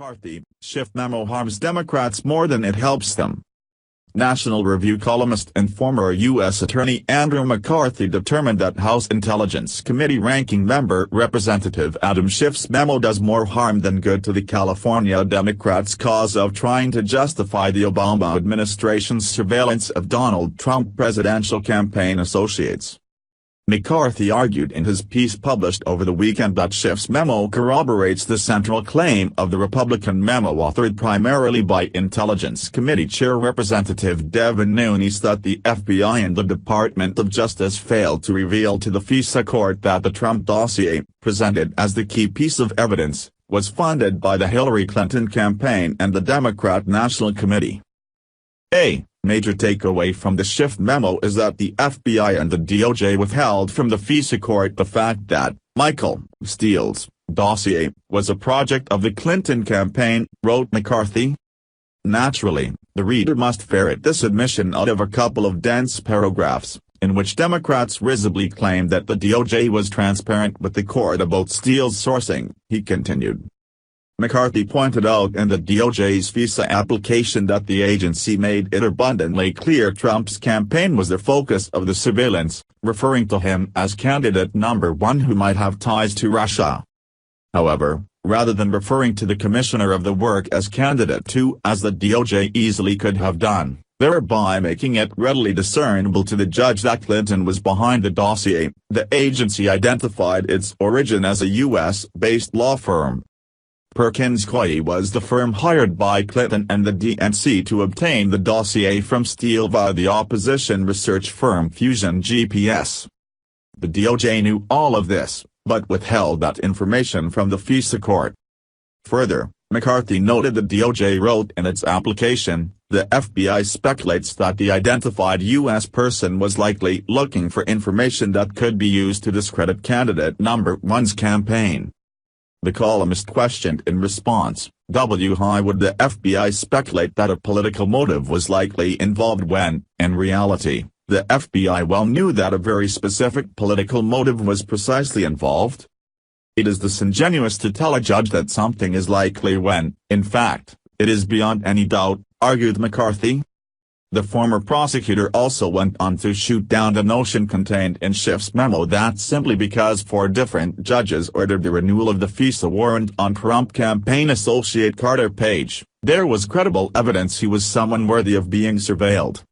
McCarthy Schiff Memo harms Democrats more than it helps them. National Review columnist and former U.S. Attorney Andrew McCarthy determined that House Intelligence Committee Ranking Member Representative Adam Schiff's memo does more harm than good to the California Democrats' cause of trying to justify the Obama administration's surveillance of Donald Trump presidential campaign associates. McCarthy argued in his piece published over the weekend that Schiff's memo corroborates the central claim of the Republican memo authored primarily by Intelligence Committee Chair Representative Devin Nunes that the FBI and the Department of Justice failed to reveal to the FISA court that the Trump dossier, presented as the key piece of evidence, was funded by the Hillary Clinton campaign and the Democrat National Committee. A major takeaway from the Schiff memo is that the FBI and the DOJ withheld from the FISA court the fact that Michael Steele's dossier was a project of the Clinton campaign, wrote McCarthy. Naturally, the reader must ferret this admission out of a couple of dense paragraphs, in which Democrats risibly claimed that the DOJ was transparent with the court about Steele's sourcing, he continued. McCarthy pointed out in the DOJ's FISA application that the agency made it abundantly clear Trump's campaign was the focus of the surveillance, referring to him as candidate number one who might have ties to Russia. However, rather than referring to the commissioner of the work as candidate two as the DOJ easily could have done, thereby making it readily discernible to the judge that Clinton was behind the dossier, the agency identified its origin as a U.S.-based law firm. Perkins Coie was the firm hired by Clinton and the DNC to obtain the dossier from Steele via the opposition research firm Fusion GPS. The DOJ knew all of this, but withheld that information from the FISA court. Further, McCarthy noted the DOJ wrote in its application, the FBI speculates that the identified U.S. person was likely looking for information that could be used to discredit candidate number one's campaign. The columnist questioned in response, why would the FBI speculate that a political motive was likely involved when, in reality, the FBI well knew that a very specific political motive was precisely involved? It is disingenuous to tell a judge that something is likely when, in fact, it is beyond any doubt, argued McCarthy. The former prosecutor also went on to shoot down the notion contained in Schiff's memo that simply because four different judges ordered the renewal of the FISA warrant on Trump campaign associate Carter Page, there was credible evidence he was someone worthy of being surveilled.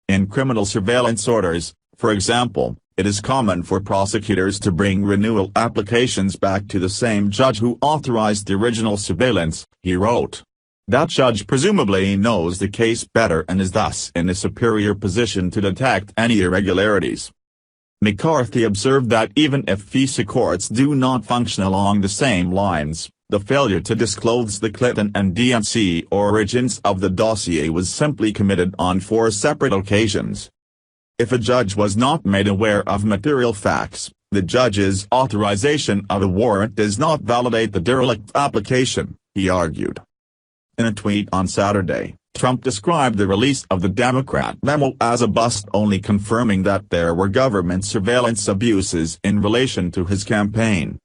In criminal surveillance orders, for example, it is common for prosecutors to bring renewal applications back to the same judge who authorized the original surveillance, he wrote. That judge presumably knows the case better and is thus in a superior position to detect any irregularities. McCarthy observed that even if FISA courts do not function along the same lines, the failure to disclose the Clinton and DNC origins of the dossier was simply committed on four separate occasions. If a judge was not made aware of material facts, the judge's authorization of a warrant does not validate the derelict application, he argued. In a tweet on Saturday, Trump described the release of the Democrat memo as a bust, only confirming that there were government surveillance abuses in relation to his campaign.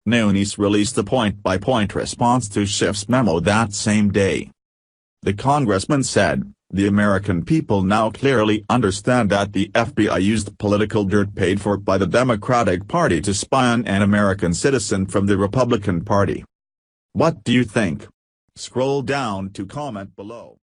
Nunes released a point-by-point response to Schiff's memo that same day. The congressman said, the American people now clearly understand that the FBI used political dirt paid for by the Democratic Party to spy on an American citizen from the Republican Party. What do you think? Scroll down to comment below.